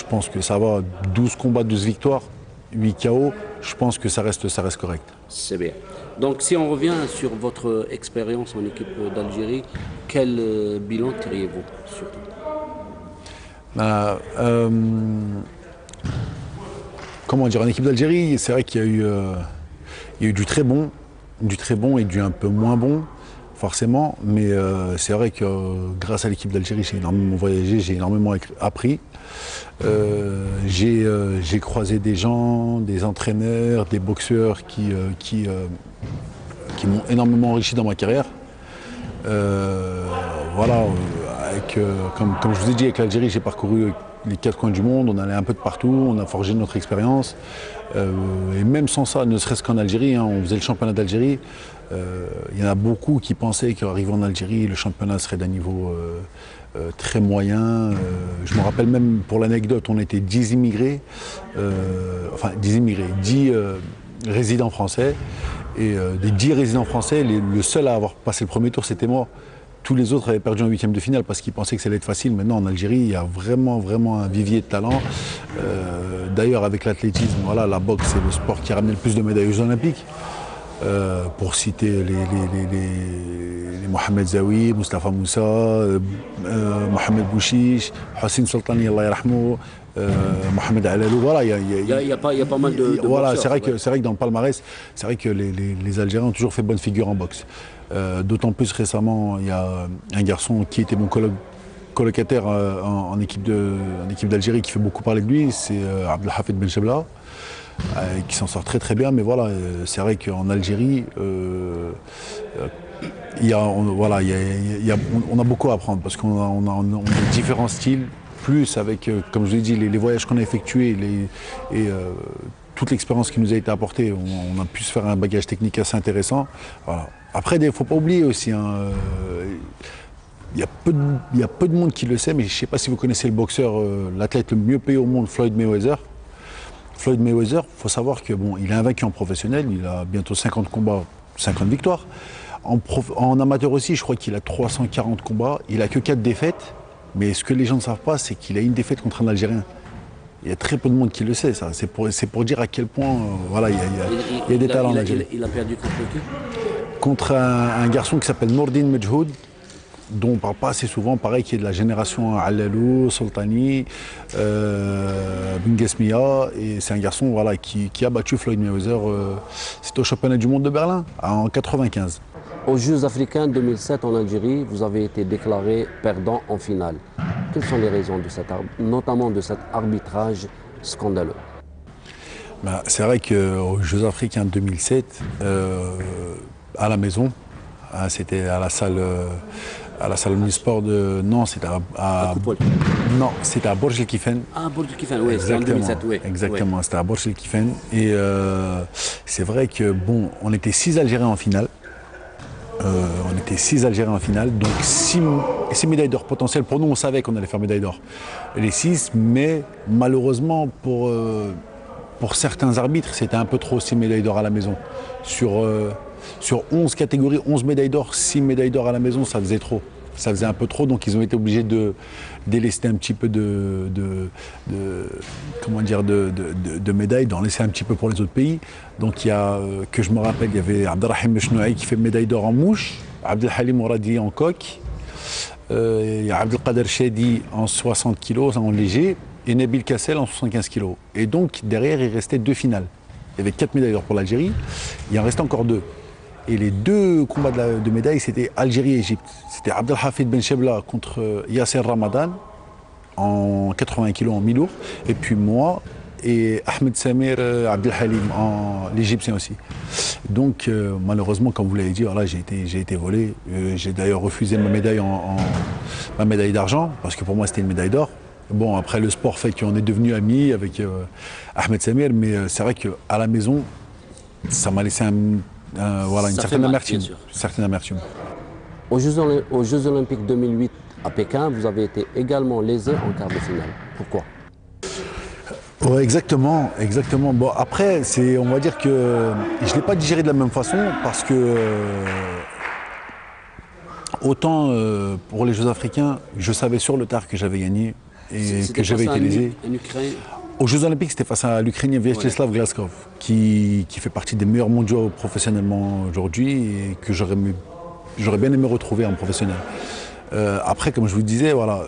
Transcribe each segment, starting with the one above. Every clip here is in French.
pense que ça va. 12 combats, 12 victoires, 8 KO. Je pense que ça reste correct. C'est bien. Donc, si on revient sur votre expérience en équipe d'Algérie, quel bilan tiriez-vous surtout? Bah, comment dire, en équipe d'Algérie, c'est vrai qu'il y a eu, il y a eu du très bon et du un peu moins bon, forcément. Mais c'est vrai que grâce à l'équipe d'Algérie, j'ai énormément voyagé, j'ai énormément appris. J'ai croisé des gens, des entraîneurs, des boxeurs qui m'ont énormément enrichi dans ma carrière. Voilà, comme je vous ai dit, avec l'Algérie, j'ai parcouru les 4 coins du monde, on allait un peu de partout, on a forgé notre expérience. Et même sans ça, ne serait-ce qu'en Algérie, hein, on faisait le championnat d'Algérie. Il y en a beaucoup qui pensaient qu'arrivant en Algérie, le championnat serait d'un niveau très moyen. Je me rappelle même, pour l'anecdote, on était 10 immigrés, 10 résidents français. Et des 10 résidents français, le seul à avoir passé le premier tour, c'était moi. Tous les autres avaient perdu en huitième de finale parce qu'ils pensaient que ça allait être facile. Maintenant, en Algérie, il y a vraiment, vraiment un vivier de talent. D'ailleurs, avec l'athlétisme, voilà, la boxe, c'est le sport qui a ramené le plus de médailles aux Jeux Olympiques. Pour citer les Mohamed Zawi, Mustafa Moussa, Mohamed Bouchiche, Hossein Sultani, Allah yarhamou, Mohamed Alalou, voilà, Il y a pas mal de voilà, boxeurs, c'est vrai que dans le palmarès, c'est vrai que les Algériens ont toujours fait bonne figure en boxe. D'autant plus récemment, il y a un garçon qui était mon colocataire en équipe d'Algérie qui fait beaucoup parler de lui, c'est Abdelhafid Ben Chebla, qui s'en sort très très bien. Mais voilà, c'est vrai qu'en Algérie, on a beaucoup à apprendre parce qu'on a différents styles, plus avec, comme je vous l'ai dit, les voyages qu'on a effectués toute l'expérience qui nous a été apportée, on a pu se faire un bagage technique assez intéressant. Voilà. Après, il ne faut pas oublier aussi, il y a peu de monde qui le sait, mais je ne sais pas si vous connaissez le boxeur, l'athlète le mieux payé au monde, Floyd Mayweather. Floyd Mayweather, il faut savoir que il est invaincu en professionnel, il a bientôt 50 combats, 50 victoires. En amateur aussi, je crois qu'il a 340 combats, il n'a que 4 défaites, mais ce que les gens ne savent pas, c'est qu'il a une défaite contre un Algérien. Il y a très peu de monde qui le sait, ça. C'est pour dire à quel point voilà, il y a des talents en Algérie. Il a perdu contre qui? Contre un garçon qui s'appelle Nourdine Medjoud, dont on ne parle pas assez souvent, pareil, qui est de la génération Alalou, Sultani, Benguesmia, et c'est un garçon voilà, qui a battu Floyd Mayweather, c'était au championnat du monde de Berlin, en 95. Aux Jeux africains 2007 en Algérie, vous avez été déclaré perdant en finale. Quelles sont les raisons notamment de cet arbitrage scandaleux? C'est vrai qu'aux Jeux africains 2007, à la maison, hein, c'était à la salle omnisport de... Non, c'était à non, c'était à Borj El Kifen. Ah, Borj El Kifen, oui, c'était en 2007, oui. Exactement, Oui. c'était à Borj El Kifen. Et c'est vrai que, on était 6 Algériens en finale. Donc 6 médailles d'or potentielles. Pour nous, on savait qu'on allait faire médaille d'or. Les 6, mais malheureusement, pour certains arbitres, c'était un peu trop 6 médailles d'or à la maison. Sur 11 catégories, 11 médailles d'or, 6 médailles d'or à la maison, ça faisait trop. Ça faisait un peu trop, donc ils ont été obligés de délester un petit peu de médailles, d'en laisser un petit peu pour les autres pays. Donc il y a, que je me rappelle, il y avait Abdelrahim Mechnouaï qui fait médaille d'or en mouche, Abdelhalim Mouradi en coque, il y a Abdelkader Chedi en 60 kg, en léger, et Nabil Kassel en 75 kg. Et donc derrière, il restait 2 finales. Il y avait 4 médailles d'or pour l'Algérie, il en restait encore 2. Et les 2 combats de médailles, c'était Algérie et Égypte. C'était Abdelhafid Ben Chebla contre Yasser Ramadan en 80 kg en mi-lourd. Et puis moi et Ahmed Samir Abdelhalim, l'Égyptien aussi. Donc malheureusement, comme vous l'avez dit, voilà, j'ai été volé. J'ai d'ailleurs refusé ma médaille ma médaille d'argent, parce que pour moi c'était une médaille d'or. Bon, après le sport fait qu'on est devenus amis avec Ahmed Samir, mais c'est vrai qu'à la maison, ça m'a laissé une certaine amertume. Aux Jeux Olympiques 2008 à Pékin, vous avez été également lésé en quart de finale. Pourquoi? Ouais, exactement. Bon, après, on va dire que je ne l'ai pas digéré de la même façon parce que autant pour les Jeux africains, je savais sur le tard que j'avais gagné. et que j'avais été lésé. En Ukraine. Aux Jeux Olympiques, c'était face à l'Ukrainien Vyacheslav Glaskov, qui fait partie des meilleurs mondiaux professionnellement aujourd'hui et que j'aurais bien aimé retrouver en professionnel. Après, comme je vous disais, voilà,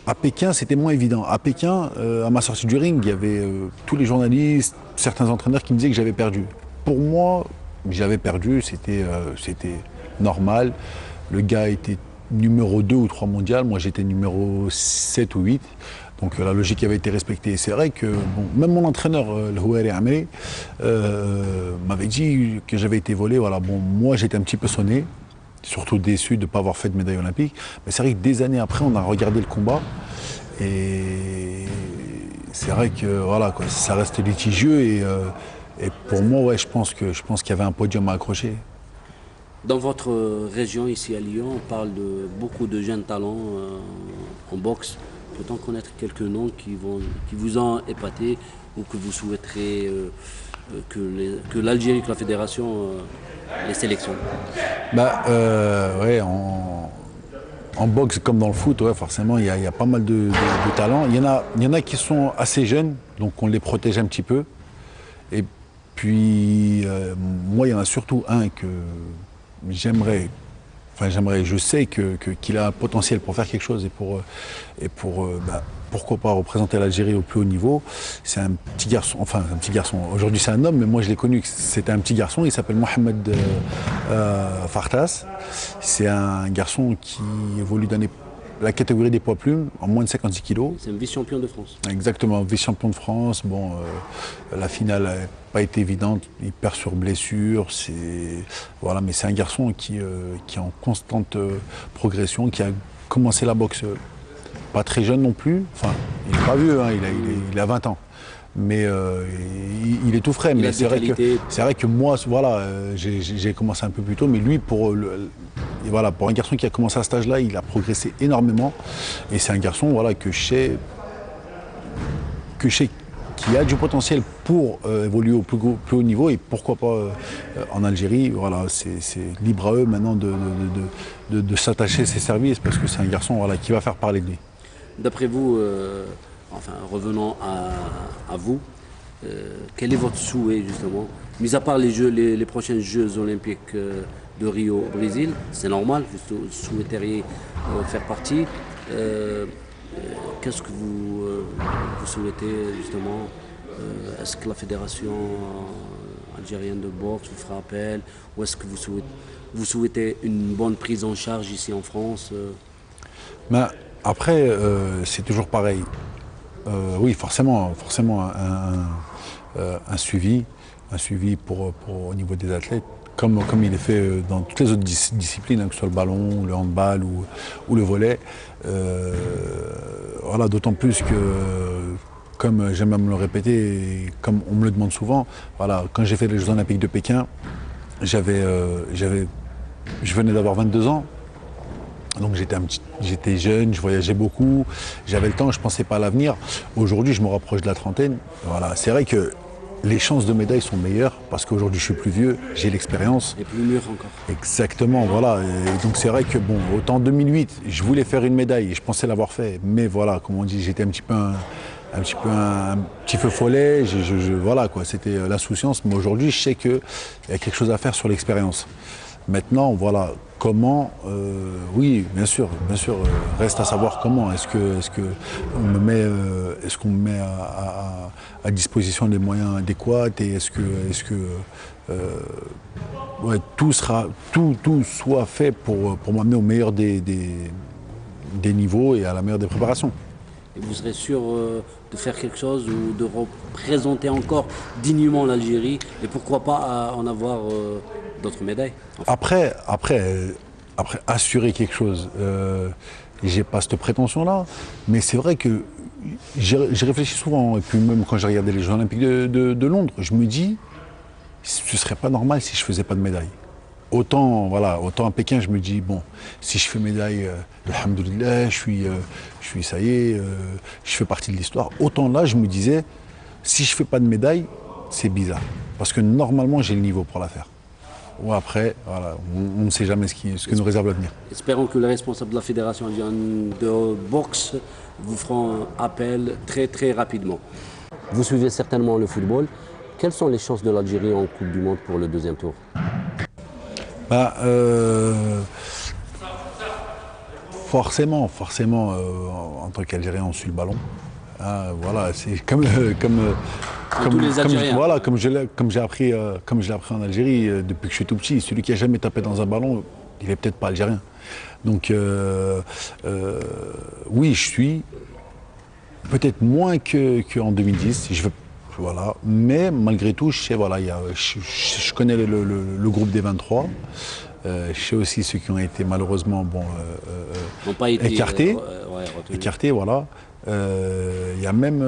à Pékin, c'était moins évident. À Pékin, à ma sortie du ring, il y avait tous les journalistes, certains entraîneurs qui me disaient que j'avais perdu. Pour moi, j'avais perdu, c'était normal. Le gars était numéro 2 ou 3 mondial, moi j'étais numéro 7 ou 8. Donc la logique avait été respectée. C'est vrai que bon, même mon entraîneur, le Houari Amé, m'avait dit que j'avais été volé. Voilà, bon, moi j'étais un petit peu sonné, surtout déçu de ne pas avoir fait de médaille olympique. Mais c'est vrai que des années après, on a regardé le combat. Et c'est vrai que voilà, quoi, ça reste litigieux. Et pour moi, ouais, je pense qu'il y avait un podium à accrocher. Dans votre région, ici à Lyon, on parle de beaucoup de jeunes talents en boxe. Peut-on connaître quelques noms qui vous ont épaté ou que vous souhaiterez que l'Algérie, que la fédération les sélectionne? Ouais, en boxe comme dans le foot, ouais, forcément, il y a pas mal de talents. Il y en a qui sont assez jeunes, donc on les protège un petit peu. Et puis, moi, il y en a surtout un que je sais qu'il a un potentiel pour faire quelque chose et pourquoi pas représenter l'Algérie au plus haut niveau. C'est un petit garçon, aujourd'hui c'est un homme, mais moi je l'ai connu, c'était un petit garçon, il s'appelle Mohamed Fartas. C'est un garçon qui évolue dans la catégorie des poids plumes, en moins de 56 kilos. C'est un vice-champion de France. Exactement, vice-champion de France. Bon, la finale n'a pas été évidente, il perd sur blessure. Voilà, mais c'est un garçon qui est en constante progression, qui a commencé la boxe pas très jeune non plus. Enfin, il n'est pas vieux, hein, il a 20 ans. Mais il est tout frais. Mais c'est vrai que moi, voilà, j'ai commencé un peu plus tôt. Mais lui, pour un garçon qui a commencé à cet âge-là, il a progressé énormément. Et c'est un garçon, voilà, que je sais qui a du potentiel pour évoluer au plus haut niveau. Et pourquoi pas en Algérie. Voilà, c'est libre à eux maintenant de s'attacher à ses services parce que c'est un garçon, voilà, qui va faire parler de lui. D'après vous, revenons à vous, quel est votre souhait justement? Mis à part les prochains Jeux Olympiques de Rio au Brésil, c'est normal, vous souhaiteriez faire partie. Qu'est-ce que vous souhaitez justement? Est-ce que la fédération algérienne de boxe vous fera appel? Ou est-ce que vous souhaitez une bonne prise en charge ici en France? Après, c'est toujours pareil. Oui, forcément un suivi pour au niveau des athlètes, comme il est fait dans toutes les autres disciplines, hein, que ce soit le ballon, le handball ou le volley. Voilà, d'autant plus que, comme j'aime à me le répéter, et comme on me le demande souvent, voilà, quand j'ai fait les Jeux Olympiques de Pékin, je venais d'avoir 22 ans. Donc j'étais jeune, je voyageais beaucoup, j'avais le temps, je ne pensais pas à l'avenir. Aujourd'hui, je me rapproche de la trentaine. Voilà, c'est vrai que les chances de médaille sont meilleures parce qu'aujourd'hui, je suis plus vieux, j'ai l'expérience. Et plus mûr encore. Exactement, voilà. Et donc c'est vrai que, bon, autant en 2008, je voulais faire une médaille et je pensais l'avoir fait. Mais voilà, comme on dit, j'étais un petit feu follet. Voilà, quoi, c'était l'insouciance. Mais aujourd'hui, je sais qu'il y a quelque chose à faire sur l'expérience. Maintenant, voilà, comment, oui, bien sûr, reste à savoir comment. Est-ce qu'on me met à disposition des moyens adéquats et est-ce que tout soit fait pour m'amener au meilleur des niveaux et à la meilleure des préparations. Et vous serez sûr de faire quelque chose ou de représenter encore dignement l'Algérie et pourquoi pas en avoir d'autres médailles? Après, assurer quelque chose, j'ai pas cette prétention-là, mais c'est vrai que j'ai réfléchi souvent, et puis même quand j'ai regardé les Jeux Olympiques de Londres, je me dis, ce serait pas normal si je faisais pas de médaille. Autant à Pékin, je me dis, bon, si je fais médaille, alhamdoulilah, ça y est, je fais partie de l'histoire. Autant là, je me disais, si je fais pas de médaille, c'est bizarre. Parce que normalement, j'ai le niveau pour la faire. ou après, voilà, on ne sait jamais ce que nous réserve l'avenir. Espérons que les responsables de la Fédération algérienne de boxe vous feront appel très très rapidement. Vous suivez certainement le football. Quelles sont les chances de l'Algérie en Coupe du Monde pour le deuxième tour? Bah, forcément, en tant qu'Algérien, on suit le ballon. Hein, voilà, c'est comme tous les Algériens. Voilà, comme je l'ai appris en Algérie depuis que je suis tout petit. Celui qui a jamais tapé dans un ballon, il est peut-être pas algérien. Donc oui, je suis peut-être moins qu'en 2010. Voilà, mais malgré tout, je sais, voilà, je connais le groupe des 23. Je sais aussi ceux qui ont été malheureusement n'ont pas été écartés. retenus. Écartés, voilà. Il y a même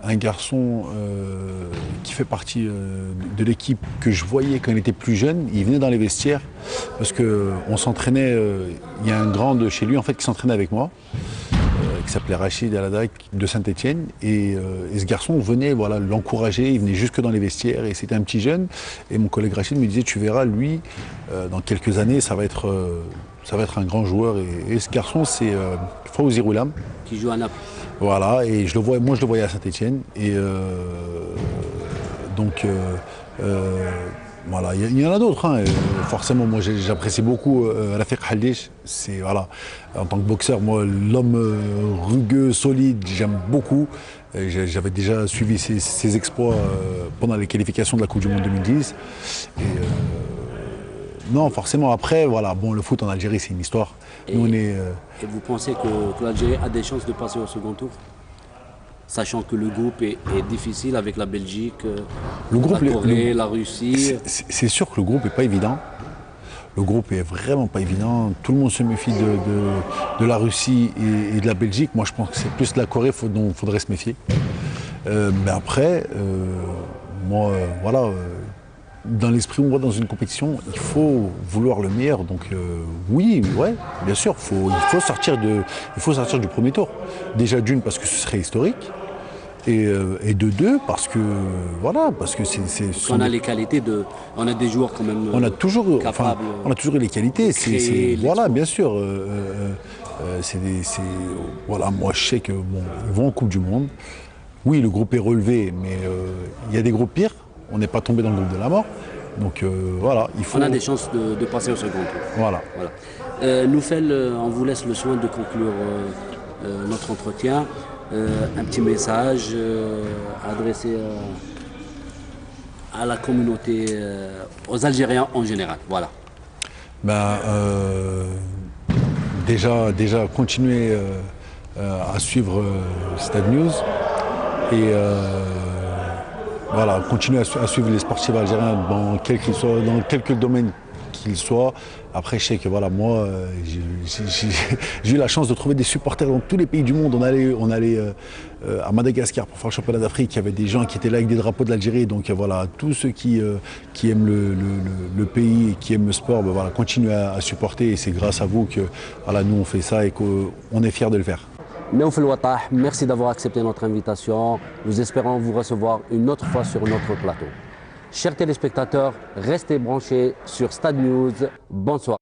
un garçon qui fait partie de l'équipe que je voyais quand il était plus jeune. Il venait dans les vestiaires parce qu'on s'entraînait. Il y a un grand de chez lui en fait qui s'entraînait avec moi, qui s'appelait Rachid Aladak de Saint-Etienne. Et ce garçon venait voilà, l'encourager, il venait jusque dans les vestiaires et c'était un petit jeune. Et mon collègue Rachid me disait, tu verras, lui, dans quelques années, ça va être un grand joueur. Et ce garçon, c'est Fawzi Roulam. Qui joue à Naples. Voilà, et moi je le voyais à Saint-Etienne. Et donc, voilà, il y en a d'autres. Hein. Forcément, moi j'apprécie beaucoup Rafiq Haldish. C'est voilà, en tant que boxeur, moi l'homme rugueux, solide, j'aime beaucoup. J'avais déjà suivi ses exploits pendant les qualifications de la Coupe du Monde 2010. Et non, forcément. Après, voilà, bon, le foot en Algérie, c'est une histoire. Nous, Et vous pensez que l'Algérie a des chances de passer au second tour? Sachant que le groupe est difficile avec la Belgique, la Corée, la Russie. C'est sûr que le groupe n'est pas évident. Le groupe est vraiment pas évident. Tout le monde se méfie de la Russie et de la Belgique. Moi, je pense que c'est plus la Corée dont il faudrait se méfier. Mais après, moi, voilà, dans l'esprit où on va dans une compétition, il faut vouloir le meilleur. Donc oui, ouais, bien sûr, il faut sortir du premier tour. Déjà d'une, parce que ce serait historique. Et de deux, parce que voilà, parce que on a les qualités on a des joueurs quand même on a toujours, capables. On a toujours eu les qualités. Voilà, bien sûr. Voilà, moi je sais que ils vont en Coupe du Monde. Oui, le groupe est relevé, mais il y a des groupes pires. On n'est pas tombé dans le groupe de la mort. Donc voilà, il faut. On a des chances de passer au second tour. Voilà. Noufel, on vous laisse le soin de conclure notre entretien. Un petit message adressé à la communauté, aux Algériens en général. Voilà. Ben, déjà continuer à suivre Stade News et voilà, continuer à suivre les sportifs algériens dans quel qu'ils soient, dans quelques domaines qu'ils soient. Après, je sais que voilà, moi, j'ai eu la chance de trouver des supporters dans tous les pays du monde. On allait à Madagascar pour faire le championnat d'Afrique. Il y avait des gens qui étaient là avec des drapeaux de l'Algérie. Donc voilà, tous ceux qui aiment le pays et qui aiment le sport, ben, voilà, continuent à supporter. Et c'est grâce à vous que voilà, nous on fait ça et qu'on est fiers de le faire. Noufel Ouattah, merci d'avoir accepté notre invitation. Nous espérons vous recevoir une autre fois sur notre plateau. Chers téléspectateurs, restez branchés sur Stade News. Bonsoir.